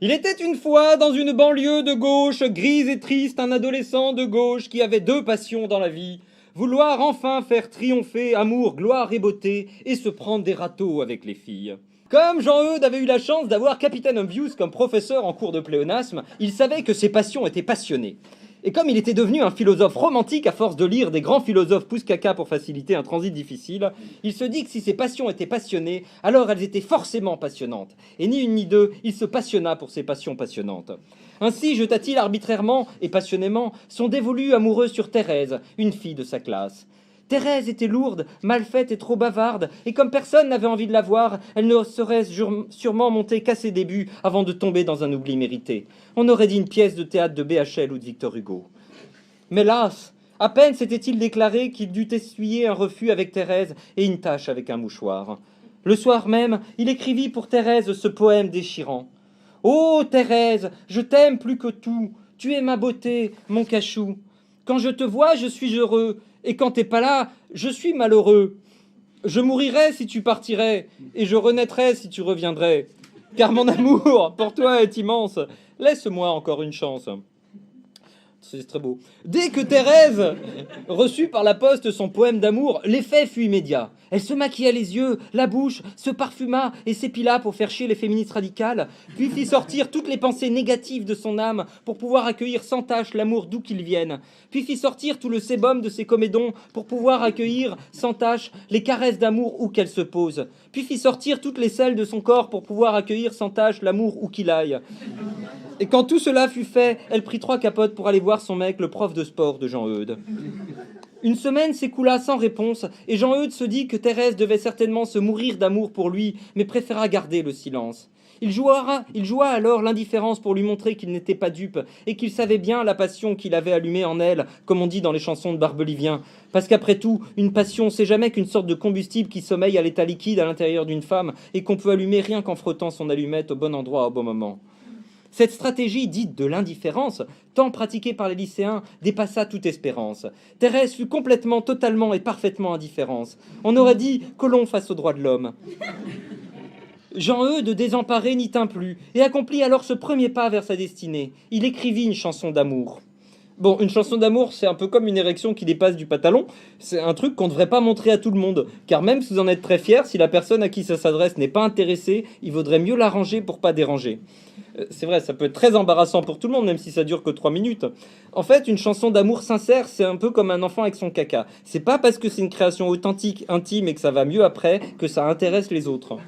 Il était une fois dans une banlieue de gauche, grise et triste, un adolescent de gauche qui avait deux passions dans la vie. Vouloir enfin faire triompher amour, gloire et beauté, et se prendre des râteaux avec les filles. Comme Jean-Eudes avait eu la chance d'avoir Capitaine Obvious comme professeur en cours de pléonasme, il savait que ses passions étaient passionnées. Et comme il était devenu un philosophe romantique à force de lire des grands philosophes pousse-caca pour faciliter un transit difficile, il se dit que si ses passions étaient passionnées, alors elles étaient forcément passionnantes. Et ni une ni deux, il se passionna pour ses passions passionnantes. Ainsi jeta-t-il arbitrairement et passionnément son dévolu amoureux sur Thérèse, une fille de sa classe. Thérèse était lourde, mal faite et trop bavarde, et comme personne n'avait envie de la voir, elle ne serait sûrement montée qu'à ses débuts avant de tomber dans un oubli mérité. On aurait dit une pièce de théâtre de BHL ou de Victor Hugo. Mais las, à peine s'était-il déclaré qu'il dut essuyer un refus avec Thérèse et une tâche avec un mouchoir. Le soir même, il écrivit pour Thérèse ce poème déchirant. « Ô Thérèse, je t'aime plus que tout, tu es ma beauté, mon cachou. Quand je te vois, je suis heureux, et quand t'es pas là, je suis malheureux. Je mourirais si tu partirais, et je renaîtrais si tu reviendrais. Car mon amour pour toi est immense. Laisse-moi encore une chance. » C'est très beau. Dès que Thérèse reçut par la poste son poème d'amour, l'effet fut immédiat. Elle se maquilla les yeux, la bouche, se parfuma et s'épila pour faire chier les féministes radicales, puis fit sortir toutes les pensées négatives de son âme pour pouvoir accueillir sans tâche l'amour d'où qu'il vienne, puis fit sortir tout le sébum de ses comédons pour pouvoir accueillir sans tâche les caresses d'amour où qu'elles se posent, puis fit sortir toutes les selles de son corps pour pouvoir accueillir sans tâche l'amour où qu'il aille. Et quand tout cela fut fait, elle prit 3 capotes pour aller voir son mec, le prof de sport de Jean-Eudes. Une semaine s'écoula sans réponse, et Jean-Eudes se dit que Thérèse devait certainement se mourir d'amour pour lui, mais préféra garder le silence. Il joua alors l'indifférence pour lui montrer qu'il n'était pas dupe, et qu'il savait bien la passion qu'il avait allumée en elle, comme on dit dans les chansons de Barbelivien. Parce qu'après tout, une passion, c'est jamais qu'une sorte de combustible qui sommeille à l'état liquide à l'intérieur d'une femme, et qu'on peut allumer rien qu'en frottant son allumette au bon endroit au bon moment. Cette stratégie dite de l'indifférence, tant pratiquée par les lycéens, dépassa toute espérance. Thérèse fut complètement, totalement et parfaitement indifférente. On aurait dit Colomb face aux droits de l'homme. Jean-Eudes, désemparé, n'y tint plus, et accomplit alors ce premier pas vers sa destinée. Il écrivit une chanson d'amour. Bon, une chanson d'amour, c'est un peu comme une érection qui dépasse du pantalon. C'est un truc qu'on ne devrait pas montrer à tout le monde. Car même si vous en êtes très fier, si la personne à qui ça s'adresse n'est pas intéressée, il vaudrait mieux l'arranger pour pas déranger. C'est vrai, ça peut être très embarrassant pour tout le monde, même si ça dure que 3 minutes. En fait, une chanson d'amour sincère, c'est un peu comme un enfant avec son caca. C'est pas parce que c'est une création authentique, intime et que ça va mieux après que ça intéresse les autres.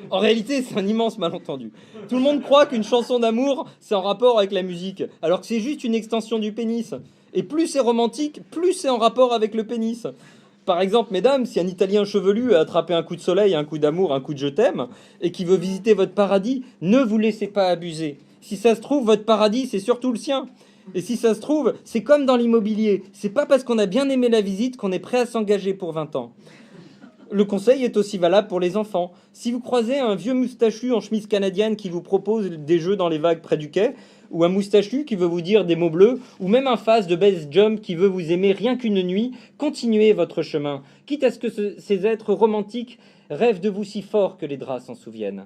En réalité, c'est un immense malentendu. Tout le monde croit qu'une chanson d'amour, c'est en rapport avec la musique, alors que c'est juste une extension du pénis. Et plus c'est romantique, plus c'est en rapport avec le pénis. Par exemple, mesdames, si un Italien chevelu a attrapé un coup de soleil, un coup d'amour, un coup de je t'aime, et qui veut visiter votre paradis, ne vous laissez pas abuser. Si ça se trouve, votre paradis, c'est surtout le sien. Et si ça se trouve, c'est comme dans l'immobilier. C'est pas parce qu'on a bien aimé la visite qu'on est prêt à s'engager pour 20 ans. Le conseil est aussi valable pour les enfants. Si vous croisez un vieux moustachu en chemise canadienne qui vous propose des jeux dans les vagues près du quai, ou un moustachu qui veut vous dire des mots bleus, ou même un face de base jump qui veut vous aimer rien qu'une nuit, continuez votre chemin, quitte à ce que ces êtres romantiques rêvent de vous si fort que les draps s'en souviennent.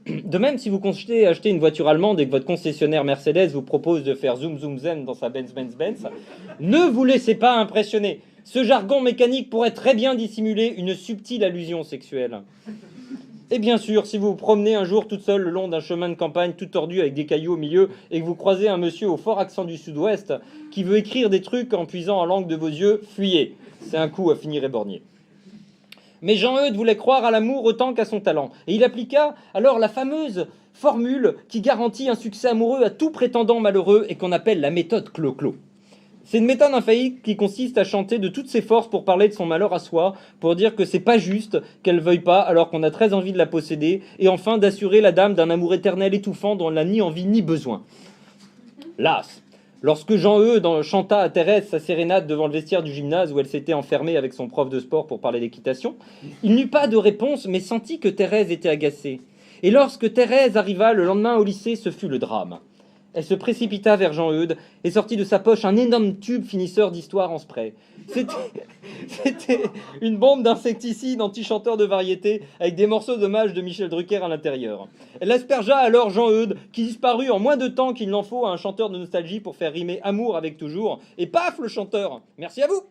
De même, si vous comptez acheter une voiture allemande et que votre concessionnaire Mercedes vous propose de faire zoom zoom zen dans sa Benz Benz Benz, ne vous laissez pas impressionner. Ce jargon mécanique pourrait très bien dissimuler une subtile allusion sexuelle. Et bien sûr, si vous vous promenez un jour toute seule le long d'un chemin de campagne tout tordu avec des cailloux au milieu et que vous croisez un monsieur au fort accent du sud-ouest qui veut écrire des trucs en puisant en langue de vos yeux, fuyez. C'est un coup à finir éborgné. Mais Jean-Eudes voulait croire à l'amour autant qu'à son talent. Et il appliqua alors la fameuse formule qui garantit un succès amoureux à tout prétendant malheureux et qu'on appelle la méthode Clo-Clo. C'est une méthode infaillible qui consiste à chanter de toutes ses forces pour parler de son malheur à soi, pour dire que c'est pas juste qu'elle veuille pas alors qu'on a très envie de la posséder, et enfin d'assurer la dame d'un amour éternel étouffant dont elle n'a ni envie ni besoin. Las, lorsque Jean-Eudes chanta à Thérèse sa sérénade devant le vestiaire du gymnase où elle s'était enfermée avec son prof de sport pour parler d'équitation, il n'eut pas de réponse mais sentit que Thérèse était agacée. Et lorsque Thérèse arriva le lendemain au lycée, ce fut le drame. Elle se précipita vers Jean-Eudes et sortit de sa poche un énorme tube finisseur d'histoire en spray. C'était une bombe d'insecticide anti-chanteur de variété avec des morceaux d'hommage de Michel Drucker à l'intérieur. Elle aspergea alors Jean-Eudes, qui disparut en moins de temps qu'il n'en faut à un chanteur de nostalgie pour faire rimer amour avec toujours. Et paf, le chanteur. Merci à vous.